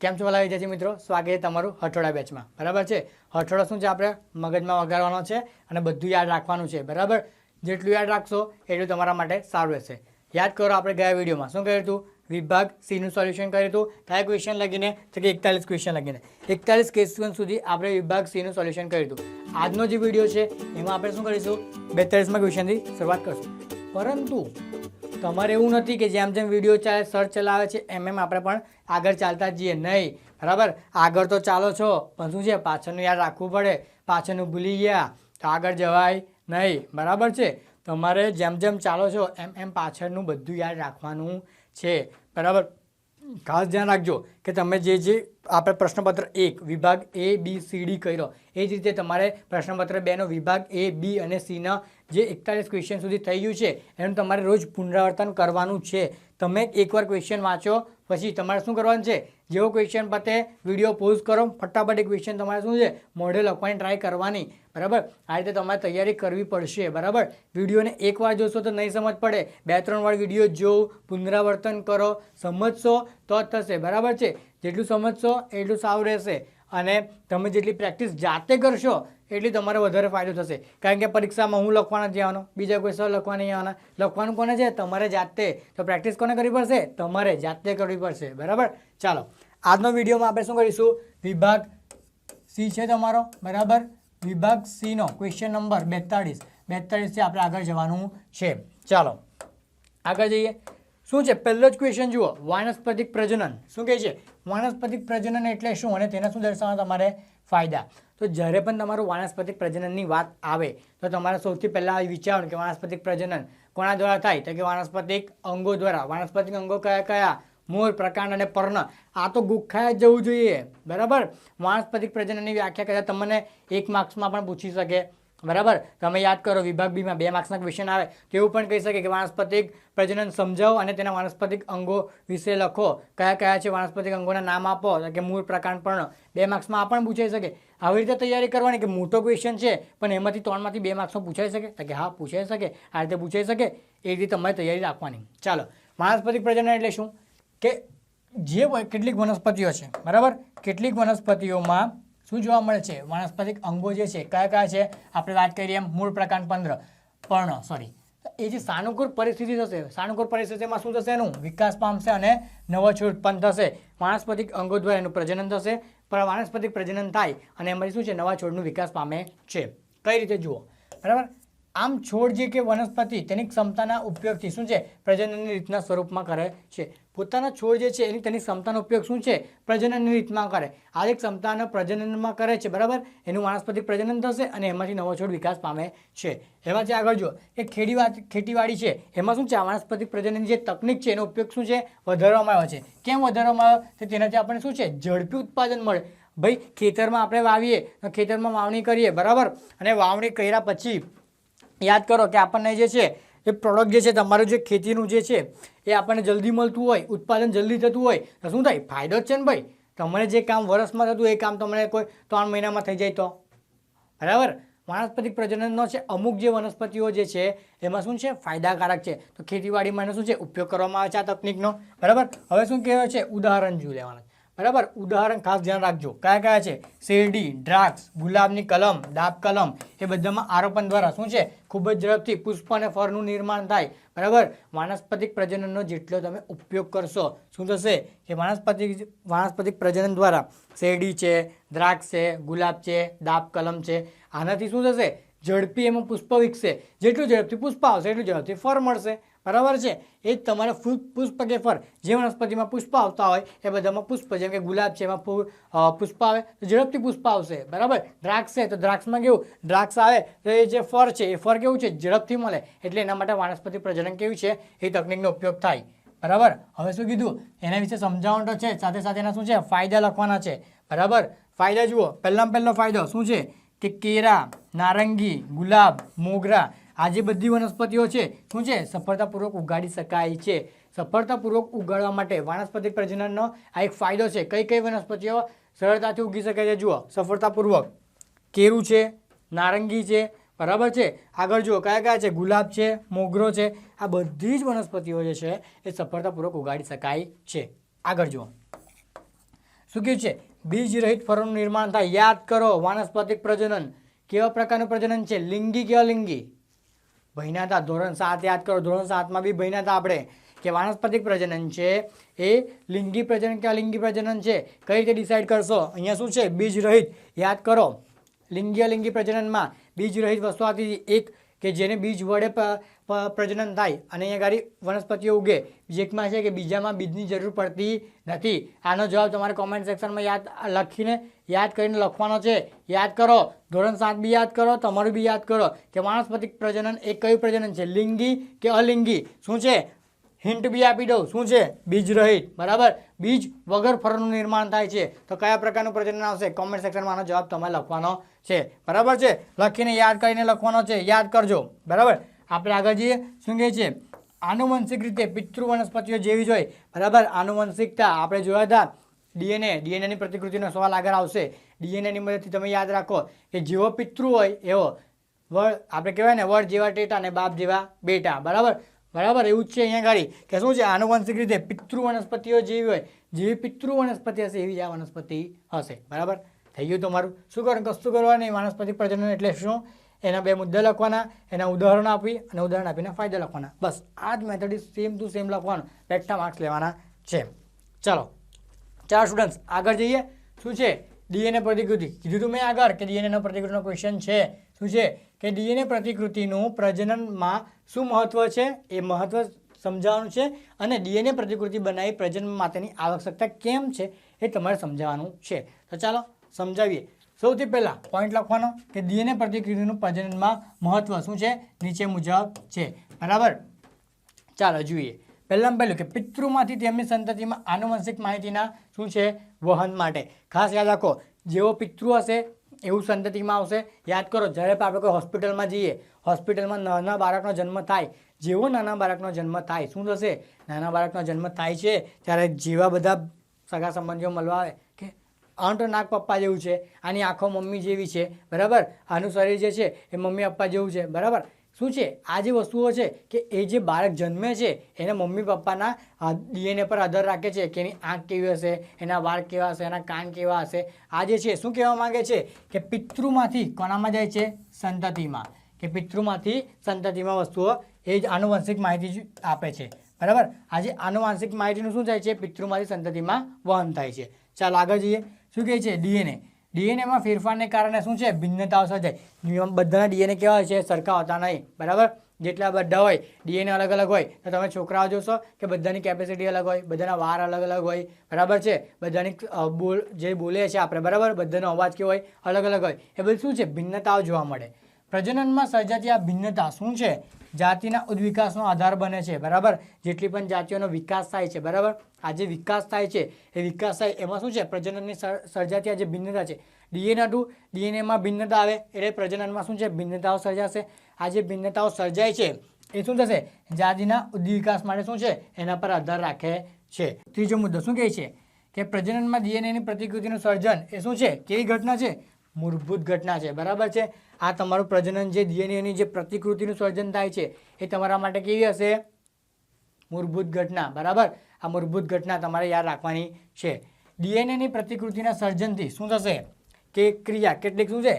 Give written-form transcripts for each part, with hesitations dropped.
કેમ છો ભલા વિદ્યાર્થી મિત્રો, સ્વાગત છે તમારું હઠોડા બેચમાં. બરાબર છે. હઠોડો શું છે? આપણે મગજમાં વગાડવાનો છે અને બધું યાદ રાખવાનું છે. બરાબર, જેટલું યાદ રાખશો એટલું તમારા માટે સારું રહેશે. યાદ કરો, આપણે ગયા વિડીયોમાં શું કર્યું હતું? વિભાગ સીનું સોલ્યુશન કર્યું હતું. કયા ક્વેશ્ચન લગીને? તો કે 41 ક્વેશ્ચન લગીને 41 ક્વેશ્ચન સુધી આપણે વિભાગ સીનું સોલ્યુશન કર્યું હતું. આજનો જે વિડીયો છે એમાં આપણે શું કરીશું? 42માં ક્વેશ્ચનથી શરૂઆત કરશું. પરંતુ તમારે એવું નથી કે જેમ જેમ વિડીયો ચાલે સર્ચ ચલાવે છે એમ એમ આપણે પણ આગળ ચાલતા જઈએ નહીં. બરાબર, આગળ તો ચાલો છો પણ શું છે, પાછળનું યાદ રાખવું પડે. પાછળનું ભૂલી ગયા તો આગળ જવાય નહીં. બરાબર છે, તમારે જેમ જેમ ચાલો છો એમ એમ પાછળનું બધું યાદ રાખવાનું છે. બરાબર, ખાસ ધ્યાન રાખજો કે તમે જે આપણે પ્રશ્નપત્ર 1 વિભાગ A B C D કર્યો એ જ રીતે તમારે પ્રશ્નપત્ર 2નો વિભાગ A B અને Cના જે 41 ક્વેશ્ચન સુધી થઈ ગયું છે એનું તમારે રોજ પુનરાવર્તન કરવાનું છે. તમે એકવાર ક્વેશ્ચન વાંચો પછી તમારે શું કરવાનું છે? જેવો ક્વેશ્ચન પતે વિડીયો પોઝ કરો, ફટાફટ એ ક્વેશ્ચન તમારે શું છે મોઢે લખવાની ટ્રાય કરવાની. બરાબર, આ રીતે તમારે તૈયારી કરવી પડશે. બરાબર, વિડીયોને એકવાર જોશો તો નહીં સમજ પડે. 2-3 વાર વિડીયો જો, પુનરાવર્તન કરો, સમજશો તો જ થશે. બરાબર છે, જેટલું સમજશો એટલું સારું રહેશે અને તમે જેટલી પ્રેક્ટિસ જાતે કરશો એટલી તમારે વધારે ફાયદો થશે. કારણ કે પરીક્ષામાં હું લખવા નથી આવવાનો, બીજા કોઈ સર લખવા નહીં આવવાના. લખવાનું કોને છે? તમારે જાતે. તો પ્રેક્ટિસ કોને કરવી પડશે? તમારે જાતે કરવી પડશે. બરાબર, ચાલો આજનો વિડીયોમાં આપણે શું કરીશું? વિભાગ સી છે તમારો. બરાબર, વિભાગ સીનો ક્વેશ્ચન નંબર 42 આપણે આગળ જવાનું છે. ચાલો આગળ જઈએ. શું છે પહેલો જ ક્વેશ્ચન જુઓ, વાનસ્પતિક પ્રજનન. શું કહે છે? વાનસ્પતિક પ્રજનન એટલે શું અને તેના શું દર્શાવવા તમારે ફાયદા? તો જ્યારે પણ તમારું વાનસ્પતિક પ્રજનનની વાત આવે તો તમારે સૌથી પહેલાં વિચારવાનું કે વાનસ્પતિક પ્રજનન કોના દ્વારા થાય? તો કે વાનસ્પતિક અંગો દ્વારા. વાનસ્પતિક અંગો કયા કયા? મૂળ, પ્રકાંડ અને પર્ણ. આ તો ગુખ્યા જ જવું જોઈએ. બરાબર, વાનસ્પતિક પ્રજનનની વ્યાખ્યા કદાચ તમને 1 માર્ક્સમાં પણ પૂછી શકે. બરાબર, તમે યાદ કરો વિભાગ બીમાં 2 માર્ક્સના ક્વેશ્ચન આવે તેવું પણ કહી શકે કે વાનસ્પતિક પ્રજનન સમજાવો અને તેના વાનસ્પતિક અંગો વિશે લખો. કયા કયા છે વાનસ્પતિક અંગોના નામ આપો. કે મૂળ, પ્રકાંડ, પર્ણ. 2 માર્ક્સમાં આ પણ પૂછાઈ શકે. આવી રીતે તૈયારી કરવાની કે મોટો ક્વેશ્ચન છે પણ એમાંથી 3માંથી 2 માર્ક્સમાં પૂછાઈ શકે. તો કે હા પૂછાઈ શકે, આ રીતે પૂછાઈ શકે. એ રીતે તમારે તૈયારી રાખવાની. ચાલો, વાનસ્પતિક પ્રજનન એટલે શું? કે જે કેટલીક વનસ્પતિઓ છે, બરાબર, કેટલીક વનસ્પતિઓમાં શું જોવા મળે છે? વાનસ્પતિક અંગો જે છે કયા કયા છે? આપણે વાત કરીએ એમ મૂળ, પ્રકાંડ, પર્ણ. એ જે સાનુકૂળ પરિસ્થિતિ થશે, સાનુકૂળ પરિસ્થિતિમાં શું થશે? એનું વિકાસ પામશે અને નવો છોડ ઉત્પન્ન થશે. વાનસ્પતિક અંગો દ્વારા એનું પ્રજનન થશે. પણ વાનસ્પતિક પ્રજનન થાય અને એમાંથી શું છે? નવા છોડનું વિકાસ પામે છે. કઈ રીતે જુઓ? બરાબર, આમ છોડ જે કે વનસ્પતિ તેની ક્ષમતાના ઉપયોગથી શું છે? પ્રજનનની રીતના સ્વરૂપમાં કરે છે. પોતાના છોડ જે છે તેની ક્ષમતાનો ઉપયોગ શું છે? પ્રજનનની રીતમાં કરે. આ એક ક્ષમતાના પ્રજનનમાં કરે છે. બરાબર, એનું વાનસ્પતિક પ્રજનન થશે અને એમાંથી નવો છોડ વિકાસ પામે છે. એમાં જે આગળ જો કે ખેતીવાડી છે એમાં શું છે? વાનસ્પતિક પ્રજનનની જે તકનિક છે એનો ઉપયોગ શું છે? વધારવામાં આવે છે. કેમ વધારવામાં આવે? તો તેનાથી આપણને શું છે? ઝડપી ઉત્પાદન મળે. ભાઈ, ખેતરમાં આપણે વાવીએ, ખેતરમાં વાવણી કરીએ. બરાબર, અને વાવણી કર્યા પછી યાદ કરો કે આપણને જે છે એ પ્રોડક્ટ જે છે તમારું જે ખેતીનું જે છે એ આપણને જલ્દી મળતું હોય, ઉત્પાદન જલ્દી થતું હોય તો શું થાય? ફાયદો જ છે ને ભાઈ. તમને જે કામ વર્ષમાં થતું એ કામ તમને કોઈ 3 મહિનામાં થઈ જાય તો. બરાબર, વાનસ્પતિક પ્રજનનનો છે અમુક જે વનસ્પતિઓ જે છે એમાં શું છે? ફાયદાકારક છે. તો ખેતીવાડીમાં શું છે? ઉપયોગ કરવામાં આવે છે આ તકનિકનો. બરાબર, હવે શું કહેવાય છે? ઉદાહરણ જોઈ લેવાના. બરાબર, ઉદાહરણ ખાસ ધ્યાન રાખજો. કયા કયા છે? શેરડી, દ્રાક્ષ, ગુલાબની કલમ, ડાબ કલમ. એ બધામાં આરોપણ દ્વારા શું છે? ખૂબ જ ઝડપથી પુષ્પ અને ફળનું નિર્માણ થાય. બરાબર, વાનસ્પતિક પ્રજનનનો જેટલો તમે ઉપયોગ કરશો શું થશે? કે વાનસ્પતિક પ્રજનન દ્વારા શેરડી છે, દ્રાક્ષ છે, ગુલાબ છે, ડાબ કલમ છે, આનાથી શું થશે? ઝડપી એમાં પુષ્પ વિકસે. જેટલું ઝડપથી પુષ્પ આવશે એટલું ઝડપથી ફળ મળશે. બરાબર છે, એ જ તમારે પુષ્પ કે ફળ જે વનસ્પતિમાં પુષ્પ આવતા હોય એ બધામાં પુષ્પ, જેમ કે ગુલાબ છે એમાં પુષ્પ આવે તો ઝડપથી પુષ્પ આવશે. બરાબર, દ્રાક્ષ છે તો દ્રાક્ષમાં કેવું? દ્રાક્ષ આવે તો એ જે ફળ છે એ ફળ કેવું છે? ઝડપથી મળે. એટલે એના માટે વાનસ્પતિક પ્રજનન કેવું છે? એ તકનિકનો ઉપયોગ થાય. બરાબર, હવે શું કીધું? એના વિશે સમજાવવાનું તો છે, સાથે સાથે એના શું છે? ફાયદા લખવાના છે. બરાબર, ફાયદા જુઓ. પહેલો ફાયદો શું છે? કે કેરા, નારંગી, ગુલાબ, મોગરા, આ જે બધી વનસ્પતિઓ છે શું છે? સફળતાપૂર્વક ઉગાડી શકાય છે. સફળતાપૂર્વક ઉગાડવા માટે વાનસ્પતિક પ્રજનનનો આ એક ફાયદો છે. કઈ કઈ વનસ્પતિઓ સરળતાથી ઉગી શકે છે? જુઓ, સફળતાપૂર્વક કેરું છે, નારંગી છે. બરાબર છે, આગળ જુઓ કયા કયા છે? ગુલાબ છે, મોગરો છે. આ બધી જ વનસ્પતિઓ જે છે એ સફળતાપૂર્વક ઉગાડી શકાય છે. આગળ જુઓ શું કહ્યું છે? બીજ રહિત ફળોનું નિર્માણ થાય. યાદ કરો, વાનસ્પતિક પ્રજનન કેવા પ્રકારનું પ્રજનન છે? લિંગી કે અલિંગી? ભણ્યા હતા ધોરણ 7, યાદ કરો, ધોરણ 7માં બી ભણ્યા હતા આપણે કે વાનસ્પતિક પ્રજનન છે એ લિંગી પ્રજનન કે અલિંગી પ્રજનન છે. કઈ રીતે ડિસાઇડ કરશો? અહીંયા શું છે? બીજ રહિત. યાદ કરો, લિંગી અલિંગી પ્રજનનમાં બીજ રહિત વસ્તુ આવતી એક કે જેને બીજ વડે પ્રજનન થાય અને અહીંયા ગાડી વનસ્પતિઓ ઉગે. એકમાં છે કે બીજામાં બીજની જરૂર પડતી નથી. આનો જવાબ તમારે કોમેન્ટ સેક્શનમાં યાદ કરીને લખવાનો છે. યાદ કરો, ધોરણ 7 બી યાદ કરો, તમારું બી યાદ કરો કે વાનસ્પતિક પ્રજનન એ કયું પ્રજનન છે? લિંગી કે અલિંગી? શું છે? હિન્ટ બી આપી દઉં, શું છે? બીજ રહિત. બરાબર, બીજ વગર ફળનું નિર્માણ થાય છે. તો કયા પ્રકારનું પ્રજનન આવશે? કોમેન્ટ સેક્શનમાં આનો જવાબ તમારે લખવાનો છે. બરાબર છે, લખીને યાદ કરીને લખવાનો છે. યાદ કરજો. બરાબર, આપણે આગળ જઈએ. શું કહે છે? આનુવંશિક રીતે પિતૃ વનસ્પતિઓ જેવી જ હોય. બરાબર, આનુવંશિકતા આપણે જોયા હતા. ડીએનએની પ્રતિકૃતિનો સવાલ આગળ આવશે. ડીએનએની મદદથી તમે યાદ રાખો કે જેવો પિતૃ હોય એવો વડ, આપણે કહેવાય ને વડ જેવા ટેટા અને બાપ જેવા બેટા. બરાબર, એવું જ છે અહીંયા ગાડી કે શું છે? આનુવંશિક રીતે પિતૃ વનસ્પતિઓ જેવી હોય, જેવી પિતૃ વનસ્પતિ હશે એવી જ આ વનસ્પતિ હશે. બરાબર, થઈ ગયું તમારું. શું કરવાનું? કશું કરવા નહીં. વાનસ્પતિક પ્રજનન એટલે શું? એના 2 મુદ્દા લખવાના, એના ઉદાહરણ આપીને ફાયદા લખવાના. બસ આ જ મેથડ સેમ ટુ સેમ લખવાનું. બેઠા માર્ક્સ લેવાના છે. ચાલો સ્ટુડન્ટ્સ, આગળ જઈએ. શું છે? ડીએનએ પ્રતિકૃતિ. કીધું હતું મેં આગળ કે ડીએનએનો પ્રતિકૃતિનો ક્વેશ્ચન છે. શું છે કે ડીએનએ પ્રતિકૃતિનું પ્રજનનમાં શું મહત્વ છે એ મહત્વ સમજાવવાનું છે અને ડીએનએ પ્રતિકૃતિ બનાવી પ્રજનન માટેની આવશ્યકતા કેમ છે એ તમારે સમજાવવાનું છે. તો ચાલો સમજાવીએ. સૌથી પહેલાં પોઈન્ટ લખવાનો કે ડીએનએ પ્રતિકૃતિનું પ્રજનનમાં મહત્વ શું છે? નીચે મુજબ છે. બરાબર, ચાલો જોઈએ. પહેલાં પહેલું કે પિતૃમાંથી તેમની સંતતિમાં આનુવંશિક માહિતીના શું છે? વહન માટે. ખાસ યાદ રાખો, જેવો પિતૃ હશે એવું સંતતિમાં આવશે. યાદ કરો, જ્યારે આપણે કોઈ હોસ્પિટલમાં જઈએ, હોસ્પિટલમાં નાના બાળકનો જન્મ થાય, જેવો નાના બાળકનો જન્મ થાય શું થશે? નાના બાળકનો જન્મ થાય છે ત્યારે જેવા બધા સગા સંબંધીઓ મળવા આવે કે આનું તો નાક પપ્પા જેવું છે, આની આંખો મમ્મી જેવી છે. બરાબર, આનું શરીર જે છે એ મમ્મી પપ્પા જેવું છે. બરાબર, શું છે? આ જે વસ્તુઓ છે કે એ જે બાળક જન્મે છે એને મમ્મી પપ્પાના ડીએનએ પર આધાર રાખે છે કે એની આંખ કેવી હશે, એના વાળ કેવા હશે, એના કાન કેવા હશે. આ જે છે શું કહેવા માંગે છે કે પિતૃમાંથી કોનામાં જાય છે? સંતતિમાં. કે પિતૃમાંથી સંતતિમાં વસ્તુઓ એ જ આનુવંશિક માહિતી આપે છે. બરાબર, આ જે આનુવંશિક માહિતીનું શું થાય છે? પિતૃમાંથી સંતતિમાં વહન થાય છે. ચાલો આગળ જઈએ. શું કહે છે? ડીએનએમાં ફેરફારને કારણે શું છે? ભિન્નતાઓ સર્જાય. બધાના ડીએનએ કેવા હોય છે? સરખા હોતા નહીં. બરાબર, જેટલા બધા હોય ડીએનએ અલગ અલગ હોય તો તમે છોકરાઓ જોશો કે બધાની કેપેસિટી અલગ હોય, બધાના વાર અલગ અલગ હોય. બરાબર છે, બધાની જે બોલે છે આપણે, બરાબર, બધાનો અવાજ કેવો હોય? અલગ અલગ હોય. એ બધું શું છે? ભિન્નતાઓ જોવા મળે. પ્રજનનમાં સર્જાતી આ ભિન્નતા શું છે? જાતિના ઉદ્વિકાસનો આધાર બને છે. બરાબર, જેટલી પણ જાતિઓનો વિકાસ થાય છે, બરાબર, આ જે વિકાસ થાય છે એ વિકાસ થાય એમાં શું છે? પ્રજનનની સર્જાતી આ જે ભિન્નતા છે. ડીએનએમાં ભિન્નતા આવે એટલે પ્રજનનમાં શું છે? ભિન્નતાઓ સર્જાશે. આ જે ભિન્નતાઓ સર્જાય છે એ શું થશે? જાતિના ઉદ્વિકાસ માટે શું છે? એના પર આધાર રાખે છે. ત્રીજો મુદ્દો શું કહે છે કે પ્રજનનમાં ડીએનએની પ્રતિકૃતિનું સર્જન એ શું છે? કેવી ઘટના છે? મૂળભૂત ઘટના છે. બરાબર છે, આ તમારું પ્રજનન જે ડીએનએની જે પ્રતિકૃતિનું સર્જન થાય છે એ તમારા માટે કેવી હશે? મૂળભૂત ઘટના. બરાબર, આ મૂળભૂત ઘટના તમારે યાદ રાખવાની છે. ડીએનએની પ્રતિકૃતિના સર્જનથી શું થશે? કે ક્રિયા કેટલીક શું છે?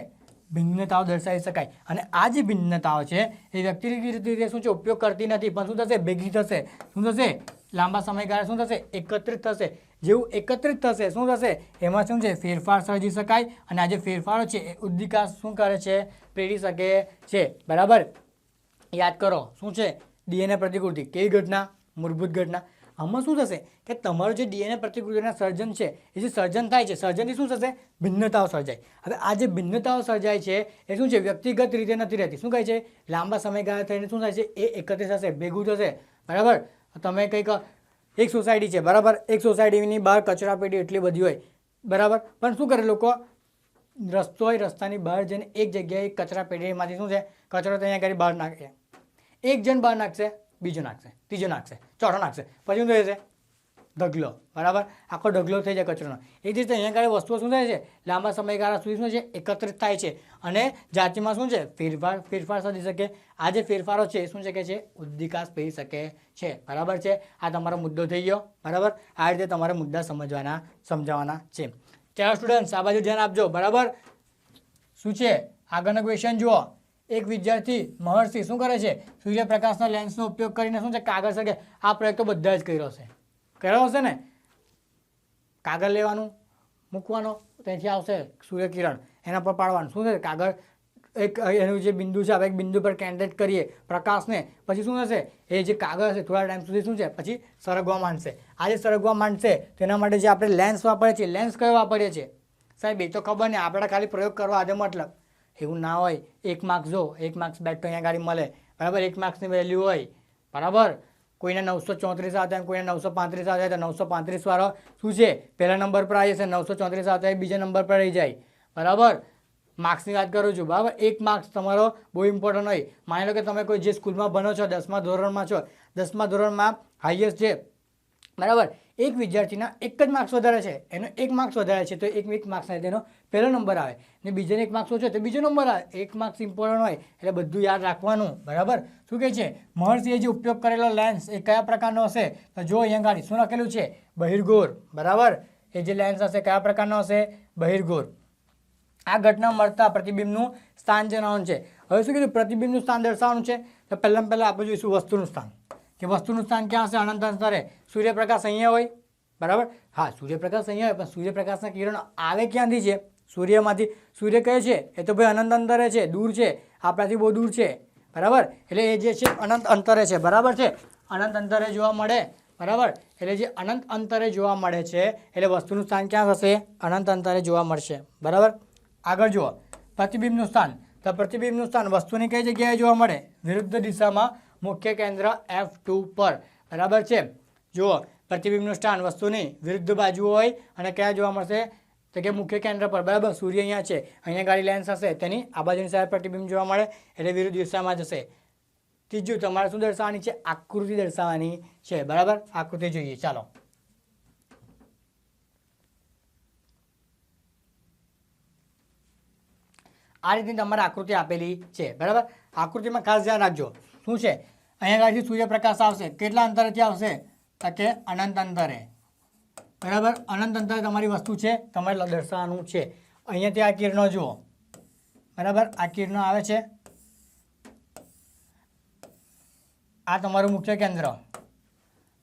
ભિન્નતાઓ દર્શાવી શકાય. અને આ જે ભિન્નતાઓ છે એ વ્યક્તિગત રીતે શું છે? ઉપયોગ કરતી નથી, પણ શું થશે? ભેગી થશે. શું થશે? લાંબા સમયગાળે શું થશે? એકત્રિત થશે. જેવું એકત્રિત થશે શું થશે? એમાં શું છે? ફેરફાર સર્જી શકાય. અને આ જે ફેરફારો છે એ ઉદ્વિકાસ શું કરે છે? પ્રેરી શકે છે. બરાબર, યાદ કરો શું છે? ડીએનએ પ્રતિકૃતિ કેવી ઘટના? મૂળભૂત ઘટના. આમાં શું થશે કે તમારું જે ડીએનએ પ્રતિકૃતિના સર્જન છે એ જે સર્જન થાય છે, સર્જનથી શું થશે? ભિન્નતાઓ સર્જાય. હવે આ જે ભિન્નતાઓ સર્જાય છે એ શું છે? વ્યક્તિગત રીતે નથી રહેતી. શું કહે છે? લાંબા સમયગાળા થઈને શું થાય છે? એ એકત્રિત થશે, ભેગું થશે. બરાબર, તમે કંઈક એક સોસાયટી છે, બરાબર, એક સોસાયટીની બહાર કચરાપેટી એટલી બધી હોય, બરાબર, પણ શું કરે લોકો? રસ્તો હોય, રસ્તાની બહાર જઈને એક જગ્યાએ કચરાપેટીમાંથી શું છે? કચરો ત્યાં કરી બહાર નાખે. એક જણ બહાર નાખશે, બીજો નાખશે, ત્રીજો નાખશે, ચોથો નાખશે, પછી શું થશે? ઢગલો, બરાબર, આખો ઢગલો થઈ જાય કચરોનો. એ જ રીતે અહીંયા આગળ વસ્તુઓ શું થાય છે, લાંબા સમયગાળા સુધી શું છે, એકત્રિત થાય છે અને જાતિમાં શું છે, ફેરફાર થઈ શકે. આ જે ફેરફારો છે એ શું શકે છે, ઉદ્વિકાસ થઈ શકે છે, બરાબર છે. આ તમારો મુદ્દો થઈ ગયો, બરાબર. આ રીતે તમારે મુદ્દા સમજાવવાના છે. ચાલો સ્ટુડન્ટ્સ, આ બાજુ ધ્યાન આપજો, બરાબર. શું છે આગળનો ક્વેશ્ચન જુઓ. એક વિદ્યાર્થી મહર્ષિ શું કરે છે, સૂર્યપ્રકાશના લેન્સનો ઉપયોગ કરીને શું છે, કાગળ સળગે. આ પ્રયોગ તો બધા જ કર્યો હશે ને. કાગળ લેવાનું, મૂકવાનો, ત્યાંથી આવશે સૂર્યકિરણ, એના પર પાડવાનું. શું છે, કાગળ એક એનું જે બિંદુ છે, આપણે એક બિંદુ પર કેન્દ્રિત કરીએ પ્રકાશને, પછી શું થશે, એ જે કાગળ હશે થોડા ટાઈમ સુધી શું છે, પછી સરગવા માંડશે. આ જે સરગવા માંડશે તેના માટે જે આપણે લેન્સ વાપરીએ છીએ, લેન્સ કયો વાપરીએ છીએ સાહેબ, એ તો ખબર નહીં, આપણે ખાલી પ્રયોગ કરવા આજે મતલબ. એવું ના હોય. 1 માર્ક્સ જો 1 માર્ક્સ બેઠ તો અહીંયા ગાડી મળે, બરાબર. 1 માર્ક્સની વેલ્યુ હોય, બરાબર. કોઈને 934 આવતા હોય, કોઈને 935 આવતા હોય, તો 935 વાળો શું છે, પહેલા નંબર પર આવી જશે. 934 આવતા હોય બીજા નંબર પર રહી જાય, બરાબર. માર્ક્સની વાત કરું છું, બરાબર. 1 માર્ક્સ તમારો બહુ ઇમ્પોર્ટન્ટ હોય. માની લો કે તમે કોઈ જે સ્કૂલમાં ભણો છો, 10મા ધોરણમાં છો, 10મા ધોરણમાં હાઈએસ્ટ છે, બરાબર. એક વિદ્યાર્થીના 1 જ માર્ક્સ વધારે છે, એનો 1 માર્ક્સ વધારે છે, તો 1 માર્ક્સના તેનો પહેલો નંબર આવે ને બીજાને 1 માર્ક્સ ઓછો તો બીજો નંબર આવે. 1 માર્ક્સ ઇમ્પોર્ટન્ટ હોય એટલે બધું યાદ રાખવાનું, બરાબર. શું કહે છે, મહર્ષિએ જે ઉપયોગ કરેલો લેન્સ એ કયા પ્રકારનો હશે, તો જો અહીંયા ગાડી શું લખેલું છે, બહિર્ગોળ, બરાબર. એ જે લેન્સ હશે કયા પ્રકારનો હશે, બહિર્ગોળ. આ ઘટના મળતા પ્રતિબિંબનું સ્થાન જણાવવાનું છે. હવે શું કીધું, પ્રતિબિંબનું સ્થાન દર્શાવવાનું છે. તો પહેલાં આપણે જોઈશું વસ્તુનું સ્થાન, કે વસ્તુનું સ્થાન ક્યાં હશે, અનંત અંતરે. સૂર્યપ્રકાશ અહીંયા હોય, બરાબર. હા, સૂર્યપ્રકાશ અહીંયા હોય, પણ સૂર્યપ્રકાશના કિરણો આવે ક્યાંથી છે, સૂર્યમાંથી. સૂર્ય કહે છે એ તો ભાઈ અનંત અંતરે છે, દૂર છે, આપણાથી બહુ દૂર છે, બરાબર. એટલે એ જે છે અનંત અંતરે છે, બરાબર છે, અનંત અંતરે જોવા મળે, બરાબર. એટલે જે અનંત અંતરે જોવા મળે છે એટલે વસ્તુનું સ્થાન ક્યાં થશે, અનંત અંતરે જોવા મળશે, બરાબર. આગળ જુઓ, પ્રતિબિંબનું સ્થાન. તો પ્રતિબિંબનું સ્થાન વસ્તુની કઈ જગ્યાએ જોવા મળે, વિરુદ્ધ દિશામાં મુખ્ય કેન્દ્ર F2 પર, બરાબર છે. જુઓ, પ્રતિબિંબનું સ્થાન વસ્તુની વિરુદ્ધ બાજુ હોય અને ક્યાં જોવા મળશે, તો કે મુખ્ય કેન્દ્ર પર, બરાબર. સૂર્ય અહીંયા છે, અહીંયા ગાડી લેન્સ હશે, તેની આ બાજુની સાઈડ પ્રતિબિંબ જોવા મળે એટલે વિરુદ્ધ દિશામાં જશે. ત્રીજું, તમારે શું દર્શાવવાની છે, આકૃતિ દર્શાવવાની છે, બરાબર. આકૃતિ જોઈએ, ચાલો. આ રીતની તમારે આકૃતિ આપેલી છે, બરાબર. આકૃતિમાં ખાસ ધ્યાન રાખજો. શું છે, અહીંયા આગળથી સૂર્યપ્રકાશ આવશે, કેટલા અંતરેથી આવશે, તો કે અનંત અંતરે, બરાબર. અનંત અંતરે તમારી વસ્તુ છે, તમારે દર્શાવવાનું છે. અહીંયાથી આ કિરણો જુઓ, બરાબર. આ કિરણો આવે છે, આ તમારું મુખ્ય કેન્દ્ર,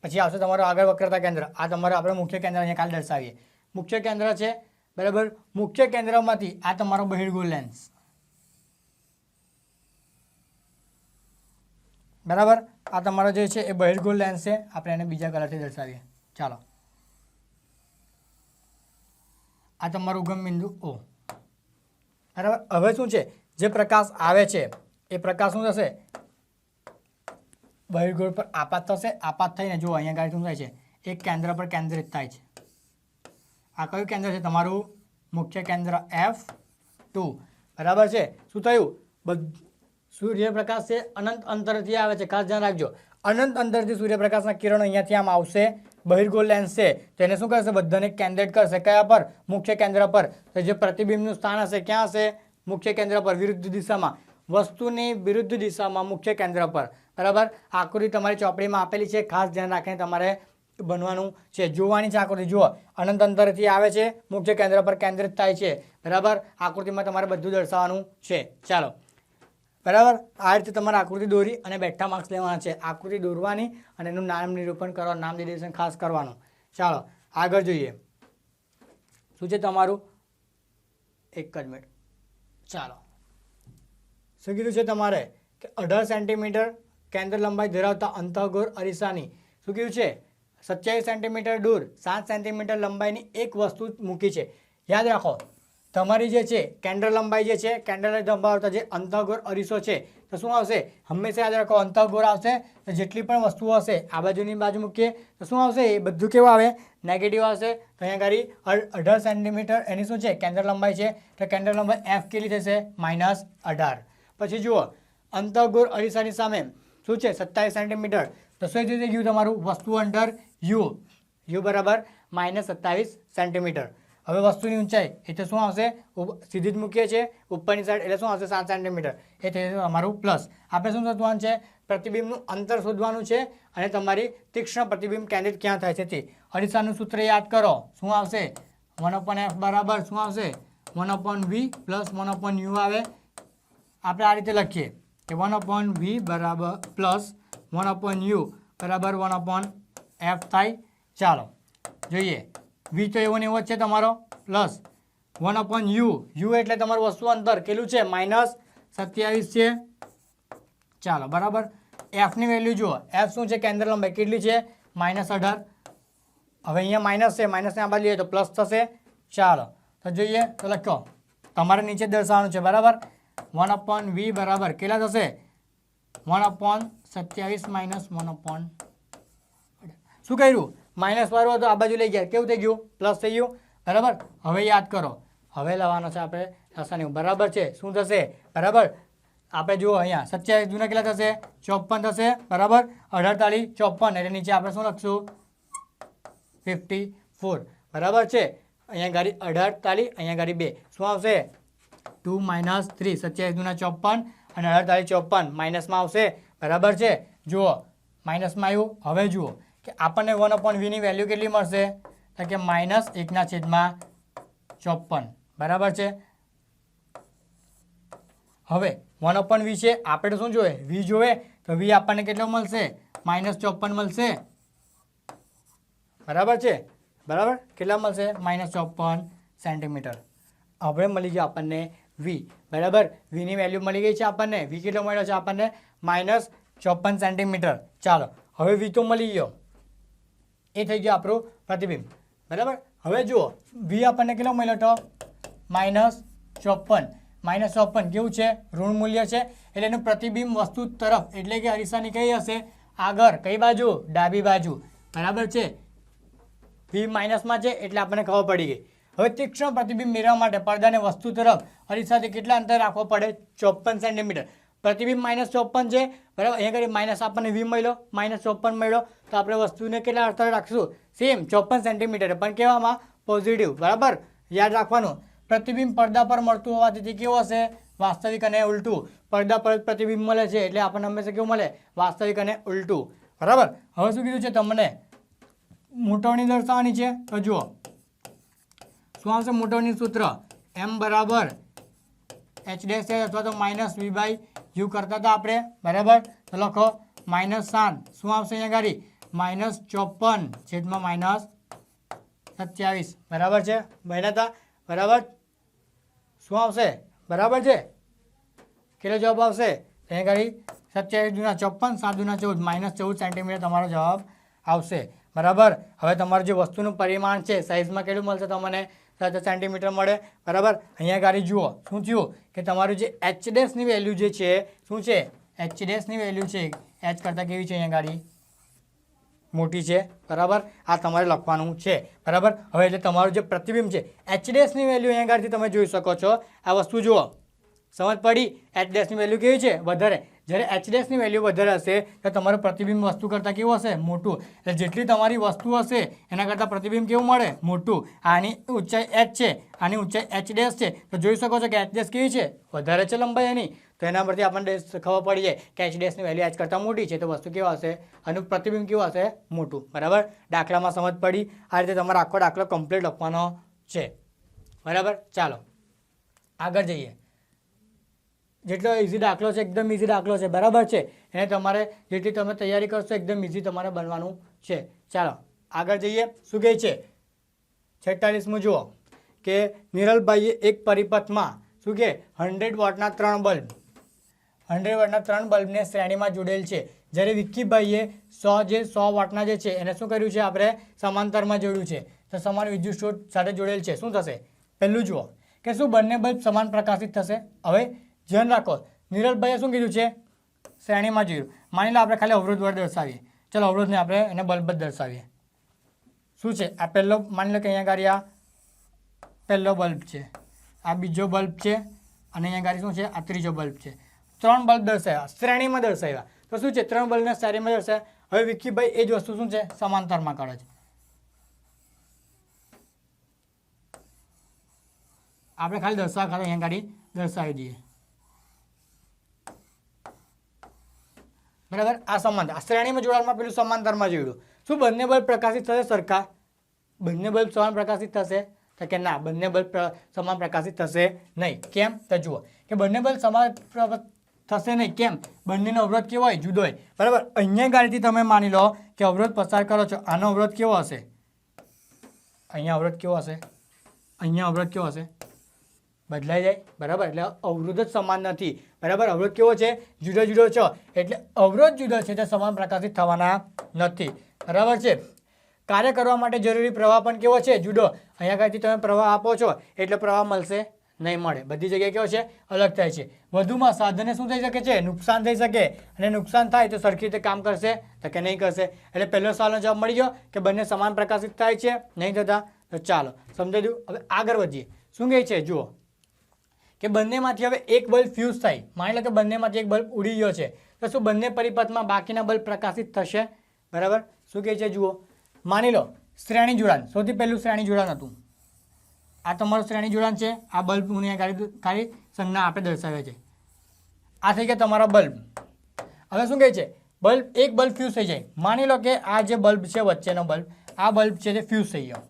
પછી આવશે તમારું આગળ વક્રતા કેન્દ્ર. આ તમારું આપણે મુખ્ય કેન્દ્ર અહીંયા કાલે દર્શાવીએ, મુખ્ય કેન્દ્ર છે, બરાબર. મુખ્ય કેન્દ્રમાંથી આ તમારો બહિર્ગોળ લેન્સ, બરાબર. આ તમારો જે છે એ બહિર્ગોળ લેન્સ છે, આપણે એને બીજા કલરથી દર્શાવીએ, ચાલો. આ તમારું ઉગમ બિંદુ O, બરાબર. હવે શું છે, જે પ્રકાશ આવે છે એ પ્રકાશ શું થશે, બહિર્ગોળ પર આપાત થશે. આપાત થઈને જુઓ અહીંયા ગાડી શું થાય છે, એક કેન્દ્ર પર કેન્દ્રિત થાય છે. આ કયું કેન્દ્ર છે, તમારું મુખ્ય કેન્દ્ર F2, બરાબર છે. શું થયું, સૂર્યપ્રકાશ છે અનંત અંતરથી આવે છે, ખાસ ધ્યાન રાખજો. અનંત અંતરથી સૂર્યપ્રકાશના કિરણો અહીંયાથી આમ આવશે, બહિર્ગોળ લેન્સ છે તેને શું કરશે, બધાને કેન્દ્રિત કરશે, કયા પર, મુખ્ય કેન્દ્ર પર. તો જે પ્રતિબિંબનું સ્થાન હશે ક્યાં હશે, મુખ્ય કેન્દ્ર પર, વિરુદ્ધ દિશામાં, વસ્તુની વિરુદ્ધ દિશામાં મુખ્ય કેન્દ્ર પર, બરાબર. આકૃતિ તમારી ચોપડીમાં આપેલી છે, ખાસ ધ્યાન રાખીને તમારે બનવાનું છે, જોવાની છે આકૃતિ. જુઓ, અનંત અંતરથી આવે છે, મુખ્ય કેન્દ્ર પર કેન્દ્રિત થાય છે, બરાબર. આકૃતિમાં તમારે બધું દર્શાવવાનું છે, ચાલો, બરાબર. આ રીતે તમારે આકૃતિ દોરી અને બેઠા માર્ક્સ લેવાના છે. આકૃતિ દોરવાની અને એનું નામ નિરૂપણ કરવાનું, નામ નિર્દેશન ખાસ કરવાનું. ચાલો આગળ જોઈએ, શું છે તમારું, એક જ મિનિટ, ચાલો. શું કીધું છે તમારે કે 18 સેન્ટીમીટર કેન્દ્ર લંબાઈ ધરાવતા અંતઃગોળ અરીસાની શું કીધું છે, 27 સેન્ટીમીટર દૂર 7 સેન્ટીમીટર લંબાઈની એક વસ્તુ મૂકી છે. યાદ રાખો, તમારી જે છે કેન્દ્ર લંબાઈ જે છે, કેન્દ્રને ધરાવતા જે અંતઃગોળ અરીસો છે, તો શું આવશે, હંમેશા યાદ રાખો અંતઃગોળ આવશે તો જેટલી પણ વસ્તુઓ હશે આ બાજુની બાજુ મૂકીએ તો શું આવશે, એ બધું કેવું આવે, નેગેટિવ આવશે. તો અહીંયા આગળ 18 સેન્ટીમીટર એની શું છે, કેન્દ્ર લંબાઈ છે, તો કેન્દ્ર લંબાઈ F કેટલી થશે, -18. પછી જુઓ, અંતઃગોળ અરીસાની સામે શું છે, 27 સેન્ટીમીટર, તો શું થઈ ગયું તમારું વસ્તુ અંડર U, યુ બરાબર -27 સેન્ટીમીટર. હવે વસ્તુની ઊંચાઈ એટલે શું આવશે? સીધી જ મૂકીએ છીએ ઉપરની સાઈડ એટલે શું આવશે? 7 સેન્ટીમીટર. એ થઈ જશે અમારું પ્લસ. આપણે શું શોધવાનું છે? પ્રતિબિંબનું અંતર શોધવાનું છે અને તમારી તીક્ષ્ણ પ્રતિબિંબ કેન્દ્રિત ક્યાં થાય છે તે. અરીસાનું સૂત્ર યાદ કરો. શું આવશે? 1/f બરાબર શું આવશે? 1/v પ્લસ 1/u આવે. આપણે આ રીતે લખીએ કે 1/v બરાબર પ્લસ 1/u બરાબર 1/f થાય. ચાલો જોઈએ. v તો એવો ને એવો જ છે તમારો પ્લસ 1/u. u એટલે તમારું વસ્તુ અંતર કેટલું છે? -27 છે. ચાલો બરાબર. એફની વેલ્યુ જુઓ. એફ શું છે? કેન્દ્ર લંબાઈ કેટલી છે? -18. હવે અહીંયા માઇનસ છે, માઇનસને આ બાજુ લઈએ તો પ્લસ થશે. ચાલો તો જોઈએ તો લખો. તમારે નીચે દર્શાવવાનું છે બરાબર. 1/v બરાબર કેટલા થશે? 1/27 માઇનસ 1/. શું કર્યું? માઇનસ વાળું હતું આ બાજુ લઈ ગયા. કેવું થઈ ગયું? પ્લસ થઈ ગયું બરાબર. હવે યાદ કરો. હવે લાવવાનો છે આપણે લસાનું બરાબર છે. શું થશે? બરાબર આપણે જુઓ અહીંયા 27 દૂના કેટલા થશે? 54 થશે બરાબર. 18 × 54 એટલે નીચે આપણે શું લખશું? 54 બરાબર છે. અહીંયા ગાડી 18 અહીંયા ગાડી 2 શું આવશે? 2 - 3. 27 દૂના 54 અને 18 54 માઇનસમાં આવશે બરાબર છે. જુઓ માઇનસમાં આવ્યું. હવે જુઓ કે આપણને 1/v ની વેલ્યુ કેટલી મળશે? તો કે -1/54 બરાબર છે. હવે 1/v છે આપણે શું જોઈએ? v જોવે તો v આપણને કેટલો મળશે? -54 મળશે બરાબર છે. બરાબર કેટલા મળશે? -54 સેન્ટીમીટર. હવે મળી ગયો આપણને v બરાબર. v ની વેલ્યુ મળી ગઈ છે આપણને. v કેટલો મળ્યો છે આપણને? -54 સેન્ટીમીટર. ચાલો હવે v તો મળી ગયો. એ થઈ ગયો આપણું પ્રતિબિંબ બરાબર. હવે જુઓ v આપણને કેટલો મળ્યો તો? -54. -54 કેવું છે? ઋણ મૂલ્ય છે એટલે એનું પ્રતિબિંબ વસ્તુ તરફ એટલે કે અરીસાની કઈ હશે? આગળ. કઈ બાજુ? ડાબી બાજુ બરાબર છે. v માઇનસમાં છે એટલે આપણને ખબર પડી ગઈ. હવે તીક્ષ્ણ પ્રતિબિંબ મેળવવા માટે પડદાને વસ્તુ તરફ અરીસાથી કેટલા અંતર રાખવો પડે? 54 સેન્ટીમીટર. પ્રતિબિંબ -54 છે બરાબર. અહીંયા આગળ માઇનસ આપણને v મળ્યો, -54 મળ્યો તો આપણે વસ્તુને કેટલા અંતર રાખશું? સેમ 54 સેન્ટીમીટર પણ કેવામાં? પોઝિટિવ બરાબર. યાદ રાખવાનું. પ્રતિબિંબ પડદા પર મળતું હોવાથી તે કેવું હશે? વાસ્તવિક અને ઉલટું. પડદા પર પ્રતિબિંબ મળે છે એટલે આપણને હંમેશા કેવું મળે? વાસ્તવિક અને ઉલટું બરાબર. હવે શું કીધું છે તમને? મોટવણી દર્શાવવાની છે તો જુઓ શું આવશે? મોટવણી સૂત્ર m બરાબર h' અથવા તો -v/u કરતા હતા આપણે બરાબર. તો લખો -7 શું આવશે? અહીંયા ગાડી -54/-27 બરાબર છે. બન્યા હતા બરાબર. શું આવશે? બરાબર છે. કેટલો જવાબ આવશે? અહીંયા ગાડી 27 દૂના 54 7 દૂના 14 -14 સેન્ટીમીટર તમારો જવાબ આવશે બરાબર. હવે તમારું જે વસ્તુનું પરિમાણ છે સાઇઝમાં કેટલું મળશે તમને? 7 સેન્ટીમીટર મળે બરાબર. અહીંયા ગાડી જુઓ શું થયું કે તમારું જે h' ની વેલ્યુ જે છે શું છે? h' ની વેલ્યુ છે h કરતાં કેવી છે? અહીંયા ગાડી મોટી છે બરાબર. આ તમારે લખવાનું છે બરાબર. હવે એટલે તમારું જે પ્રતિબિંબ છે h' ની વેલ્યુ અહીંયા ગાડીથી તમે જોઈ શકો છો. આ વસ્તુ જુઓ સમજ પડી? h' ની વેલ્યુ કેવી છે? વધારે. જ્યારે h' ની વેલ્યુ વધારે હશે તો તમારું પ્રતિબિંબ વસ્તુ કરતાં કેવું હશે? મોટું. એટલે જેટલી તમારી વસ્તુ હશે એના કરતાં પ્રતિબિંબ કેવું મળે? મોટું. આની ઊંચાઈ h છે, આની ઊંચાઈ h' છે તો જોઈ શકો છો કે h' કેવી છે? વધારે છે લંબાઈ એની. તો એના પરથી આપણને ખબર પડી જાય કે h' ની વેલ્યુ h કરતાં મોટી છે તો વસ્તુ કેવા હશે? આનું પ્રતિબિંબ કેવું હશે? મોટું બરાબર. દાખલામાં સમજ પડી? આ રીતે તમારે આખો દાખલો કમ્પ્લીટ લખવાનો છે બરાબર. ચાલો આગળ જઈએ. જેટલો ઇઝી દાખલો છે એકદમ ઇઝી દાખલો છે બરાબર છે. એને તમારે જેટલી તમે તૈયારી કરશો એકદમ ઇઝી તમારે બનવાનું છે. ચાલો આગળ જઈએ. શું કહે છે? 46મું જુઓ કે નિરલભાઈએ એક પરિપથમાં શું કે 100 વોટના 3 બલ્બ 100 વોટના 3 બલ્બને શ્રેણીમાં જોડેલ છે. જ્યારે વિક્કીભાઈએ 100 વોટના જે છે એને શું કર્યું છે? આપણે સમાંતરમાં જોડ્યું છે તો સમાન વિદ્યુત સ્ત્રોત સાથે જોડેલ છે. શું થશે? પહેલું જુઓ કે શું બંને બલ્બ સમાન પ્રકાશિત થશે? હવે ધ્યાન રાખો નિરલભાઈએ શું કીધું છે? શ્રેણીમાં જોયું. માની લો આપણે ખાલી અવરોધ વડે દર્શાવીએ. ચલો અવરોધને આપણે એને બલ્બ જ દર્શાવીએ. શું છે? આ પહેલો માની લો કે અહીંયા ગાડી આ પહેલો બલ્બ છે, આ બીજો બલ્બ છે અને અહીંયા ગાડી શું છે? આ ત્રીજો બલ્બ છે. 3 બલ્બ દર્શાવ્યા, શ્રેણીમાં દર્શાવ્યા. તો શું છે? 3 બલ્બને શ્રેણીમાં દર્શાવ્યા. હવે વિક્કીભાઈ એ જ વસ્તુ શું છે? સમાંતરમાં કરે છે. આપણે ખાલી દર્શાવવા ખાલી અહીંયા ગાડી દર્શાવી દઈએ, બરાબર. આ સમાંતર, આ શ્રેણીમાં જોડાણમાં પેલું સમાંતરમાં જોયું. શું બંને બલ્બ પ્રકાશિત થશે સરખા? બંને બલ્બ સમાન પ્રકાશિત થશે? તો કે ના, બંને બલ્બ સમાન પ્રકાશિત થશે નહીં. કેમ? તો જુઓ કે બંને બલ્બ સમાન થશે નહીં. કેમ? બંનેનો અવરોધ કેવો હોય? જુદો હોય, બરાબર. અહીંયા ગાડીથી તમે માની લો કે અવરોધ પસાર કરો છો, આનો અવરોધ કેવો હશે? અહીંયા અવરોધ કેવો હશે? અહીંયા અવરોધ કેવો હશે? બદલાઈ જાય, બરાબર. એટલે અવરોધ જ સમાન નથી, બરાબર. અવરોધ કેવો છે? જુદો જુદો છે. એટલે અવરોધ જુદો છે તે સમાન પ્રકાશિત થવાના નથી, બરાબર છે. કાર્ય કરવા માટે જરૂરી પ્રવાહ પણ કેવો છે? જુદો. અહીંયા આગળથી તમે પ્રવાહ આપો છો એટલે પ્રવાહ મળશે નહીં, મળે. બધી જગ્યાએ કેવો છે? અલગ થાય છે. વધુમાં સાધનને શું થઈ શકે છે? નુકસાન થઈ શકે. અને નુકસાન થાય તો સરખી રીતે કામ કરશે? તો કે નહીં કરશે. એટલે પહેલો સવાલનો જવાબ મળી ગયો કે બંને સમાન પ્રકાશિત થાય છે, નહીં થતા. તો ચાલો સમજાઈ દઉં. હવે આગળ વધીએ. શું કહે છે? જુઓ કે બંનેમાંથી હવે એક બલ્બ ફ્યુઝ થાય. માની લો કે બંનેમાંથી એક બલ્બ ઉડી ગયો છે, તો શું બંને પરિપથમાં બાકીના બલ્બ પ્રકાશિત થશે? બરાબર. શું કહે છે? જુઓ, માની લો શ્રેણી જોડાણ. સૌથી પહેલું શ્રેણી જોડાણ હતું. આ તમારું શ્રેણી જોડાણ છે. આ બલ્બ હું અહીંયા ખાલી સંજ્ઞા આપણે દર્શાવે છે. આ થઈ ગયા તમારા બલ્બ. હવે શું કહે છે? બલ્બ, એક બલ્બ ફ્યુઝ થઈ જાય. માની લો કે આ જે બલ્બ છે વચ્ચેનો બલ્બ, આ બલ્બ છે તે ફ્યુઝ થઈ ગયો,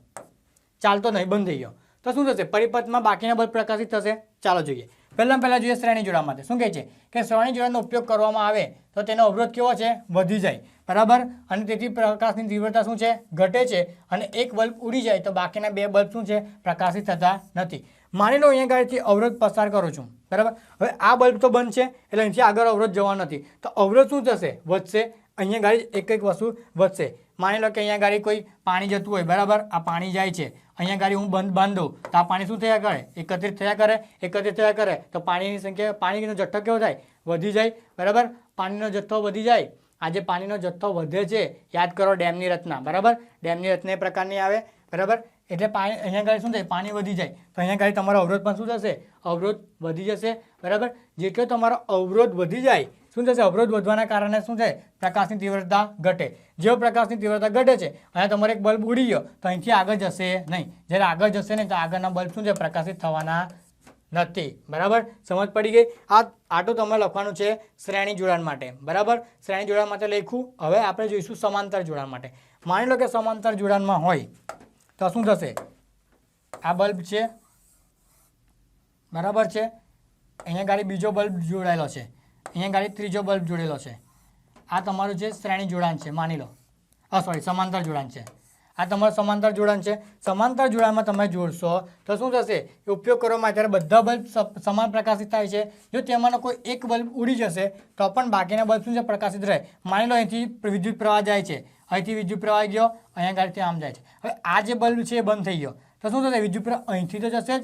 ચાલતો નહીં, બંધ થઈ ગયો. તો શું થશે? પરિપથમાં બાકીના બલ્બ પ્રકાશિત થશે. ચાલો જોઈએ. પહેલાં જોઈએ શ્રેણી જોડાણ માટે. શું કહે છે કે શ્રેણી જોડાણનો ઉપયોગ કરવામાં આવે તો તેનો અવરોધ કેવો છે? વધી જાય, બરાબર. અને તેથી પ્રકાશની તીવ્રતા શું છે? ઘટે છે. અને એક બલ્બ ઉડી જાય તો બાકીના બે બલ્બ શું છે? પ્રકાશિત થતા નથી. માની લો અહીંયા ગાડીથી અવરોધ પસાર કરું છું, બરાબર. હવે આ બલ્બ તો બંધ છે એટલે અહીંથી આગળ અવરોધ જવા નથી, તો અવરોધ શું થશે? વધશે. અહીંયા ગાડી એક વસ્તુ વધશે. માની લો કે અહીંયા ગાડી કોઈ પાણી જતું હોય, બરાબર. આ પાણી જાય છે, અહીંયા ગાડી હું બંધ બાંધું તો આ પાણી શું થયા કરે? એકત્રિત થયા કરે. તો પાણીની સંખ્યા, પાણીનો જથ્થો કેવો થાય? વધી જાય, બરાબર. પાણીનો જથ્થો વધી જાય. આ જે પાણીનો જથ્થો વધે છે, યાદ કરો ડેમની રચના, બરાબર. ડેમની રચના એ પ્રકારની આવે, બરાબર. એટલે પાણી, અહીંયા ગાડી શું થાય? પાણી વધી જાય તો અહીંયા ગાડી તમારો અવરોધ પણ શું થશે? અવરોધ વધી જશે, બરાબર. જેટલો તમારો અવરોધ વધી જાય, શું થશે? અવરોધ વધવાના કારણે શું થાય? પ્રકાશની તીવ્રતા ઘટે. જેવો પ્રકાશની તીવ્રતા ઘટે છે, અહીંયા તમારો એક બલ્બ ઉડી ગયો તો અહીંથી આગળ જશે નહીં. જ્યારે આગળ જશે નહીં તો આગળના બલ્બ શું છે? પ્રકાશિત થવાના નથી, બરાબર. સમજ પડી ગઈ? આટલું તમે લખવાનું છે શ્રેણી જોડાણ માટે, બરાબર. શ્રેણી જોડાણ માટે લખ્યું. હવે આપણે જોઈશું સમાંતર જોડાણ માટે. માની લો કે સમાંતર જોડાણમાં હોય તો શું થશે? આ બલ્બ છે, બરાબર છે. અહીંયા ગાડી બીજો બલ્બ જોડાયેલો છે, અહીંયા ગાડી ત્રીજો બલ્બ જોડેલો છે. આ તમારું છે શ્રેણી જોડાણ છે, માની લો. સમાંતર જોડાણ છે. આ તમારું સમાંતર જોડાણ છે. સમાંતર જોડાણમાં તમે જોડશો તો શું થશે? એ ઉપયોગ કરવામાં ત્યારે બધા બલ્બ સમાન પ્રકાશિત થાય છે. જો તેમાંનો કોઈ એક બલ્બ ઉડી જશે તો પણ બાકીના બલ્બ શું છે? પ્રકાશિત રહે. માની લો અહીંથી વિદ્યુત પ્રવાહ જાય છે, અહીંથી વિદ્યુત પ્રવાહ ગયો, અહીંયા ગાડીથી આમ જાય છે. હવે આ જે બલ્બ છે એ બંધ થઈ ગયો તો શું થશે? વિદ્યુત પ્રવાહ અહીંથી તો જશે જ,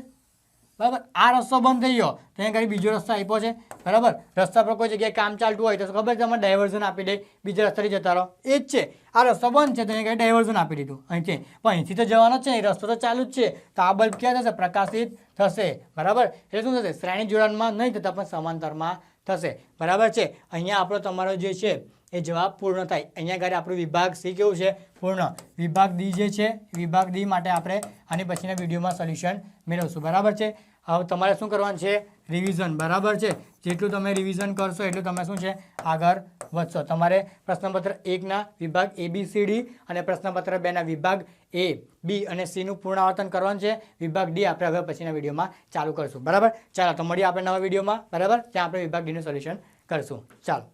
બરાબર. આ રસ્તો બંધ થઈ ગયો તો અહીંયા ગાડી બીજો રસ્તો આપ્યો છે, બરાબર. રસ્તા પર કોઈ જગ્યાએ કામ ચાલતું હોય તો ખબર છે, તમે ડાયવર્ઝન આપી દે, બીજા રસ્તાથી જતા રહો. એ જ છે. આ રસ્તો બંધ છે તો અહીંયા ગાડી ડાયવર્ઝન આપી દીધું અહીંથી, પણ અહીંથી તો જવાનો જ છે, એ રસ્તો તો ચાલુ જ છે. તો આ બલ્બ ક્યાં થશે? પ્રકાશિત થશે, બરાબર. એટલે શું થશે? શ્રેણી જોડાણમાં નહીં થતા પણ સમાંતરમાં થશે, બરાબર છે. અહીંયા આપણો તમારો જે છે એ જવાબ પૂર્ણ થાય. અહીંયા આગળ આપણું વિભાગ સી કેવું છે? પૂર્ણ. વિભાગ ડી જે છે, વિભાગ ડી માટે આપણે આની પછીના વિડીયોમાં સોલ્યુશન મેળવશું, બરાબર છે. હવે તમારે શું કરવાનું છે? રિવિઝન, બરાબર છે. જેટલું તમે રિવિઝન કરશો એટલું તમે શું છે? આગળ વધશો. તમારે પ્રશ્નપત્ર 1ના વિભાગ ABCD અને પ્રશ્નપત્ર 2ના વિભાગ A, B અને Cનું પુનરાવર્તન કરવાનું છે. વિભાગ D આપણે હવે પછીના વિડીયોમાં ચાલુ કરશું, બરાબર. ચાલો તો મળીએ આપણે નવા વિડીયોમાં, બરાબર, ત્યાં આપણે વિભાગ Dનું સોલ્યુશન કરશું. ચાલો.